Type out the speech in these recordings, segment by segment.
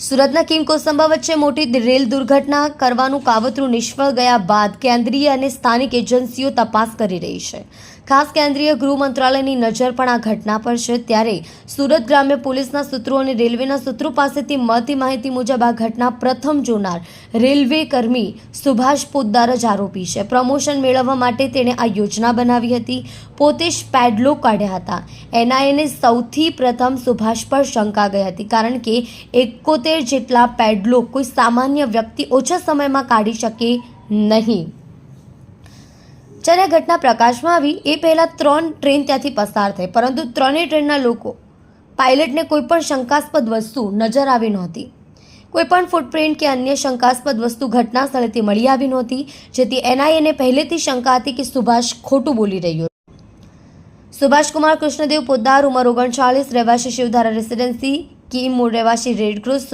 સુરતના કિમ કોસંબા વચ્ચે મોટી રેલ દુર્ઘટના કરવાનું કાવતરું નિષ્ફળ ગયા બાદ કેન્દ્રીય અને સ્થાનિક એજન્સીઓ તપાસ કરી રહી છે. ખાસ કેન્દ્રીય ગૃહ મંત્રાલયની નજર પણ આ ઘટના પર છે. ત્યારે સુરત ગ્રામ્ય પોલીસના સૂત્રો અને રેલવેના સૂત્રો પાસેથી મળતી માહિતી મુજબ આ ઘટના પ્રથમ જોનાર રેલવે કર્મી સુભાષ પોદ્દાર જ આરોપી છે. પ્રમોશન મેળવવા માટે તેણે આ યોજના બનાવી હતી. પોતે જ પેડલોક કાઢ્યા હતા. એનઆઈને સૌથી પ્રથમ સુભાષ પર શંકા ગઈ હતી, કારણ કે 71 જેટલા પેડલોક કોઈ સામાન્ય વ્યક્તિ ઓછા સમયમાં કાઢી શકે નહીં. જ્યારે ઘટના પ્રકાશમાં આવી એ પહેલા 3 ટ્રેન ત્યાંથી પસાર થઈ, પરંતુ ત્રણેય ટ્રેનના લોકો પાયલટને કોઈ પણ શંકાસ્પદ વસ્તુ નજર આવી નહોતી. કોઈ પણ ફૂટપ્રિન્ટ કે અન્ય શંકાસ્પદ વસ્તુ ઘટના સ્થળેથી મળી આવી નહોતી, જેથી એનઆઈને પહેલેથી શંકા હતી કે સુભાષ ખોટું બોલી રહ્યો. સુભાષકુમાર કૃષ્ણદેવ પોદ્દાર, ઉંમર 39, રહેવાસી શિવધારા રેસિડેન્સી, કિમ, મૂળ રહેવાસી રેડક્રોસ,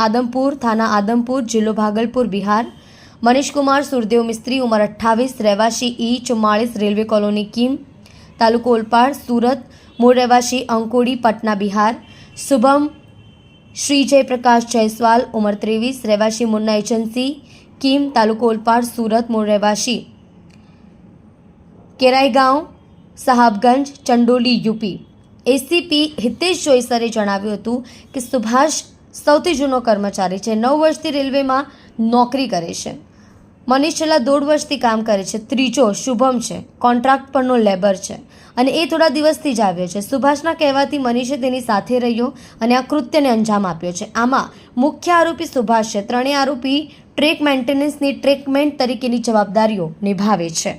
આદમપુર થાના, આદમપુર, જિલ્લો ભાગલપુર, બિહાર. મનીષકુમાર સુરદેવ મિસ્ત્રી, ઉંમર 28, રહેવાસી E44, રેલવે કોલોની, કિમ, તાલુકો ઓલપાડ, સુરત, મૂળ રહેવાસી અંકોડી, પટના, બિહાર. શુભમ શ્રી જયપ્રકાશ જયસ્વાલ, ઉંમર 23, રહેવાસી મુન્ના એજન્સી, કિમ, તાલુકો ઓલપાડ, સુરત, મૂળ રહેવાસી કેરાઈગાંવ, સાહબગંજ, ચંડોલી, યુપી. એસીપી હિતેશ જોઈસરે જણાવ્યું હતું કે સુભાષ સૌથી જૂનો કર્મચારી છે. 9 વર્ષથી રેલવેમાં નોકરી કરે છે. મનીષ છેલ્લા 1.5 વર્ષથી કામ કરે છે. ત્રીજો શુભમ છે, કોન્ટ્રાક્ટ પરનો લેબર છે અને એ થોડા દિવસથી જ આવ્યો છે. સુભાષના કહેવાથી મનીષે તેની સાથે રહ્યો અને આ કૃત્યને અંજામ આપ્યો છે. આમાં મુખ્ય આરોપી સુભાષ છે. ત્રણેય આરોપી ટ્રેક મેન્ટેનન્સની ટ્રેકમેન્ટ તરીકેની જવાબદારીઓ નિભાવે છે.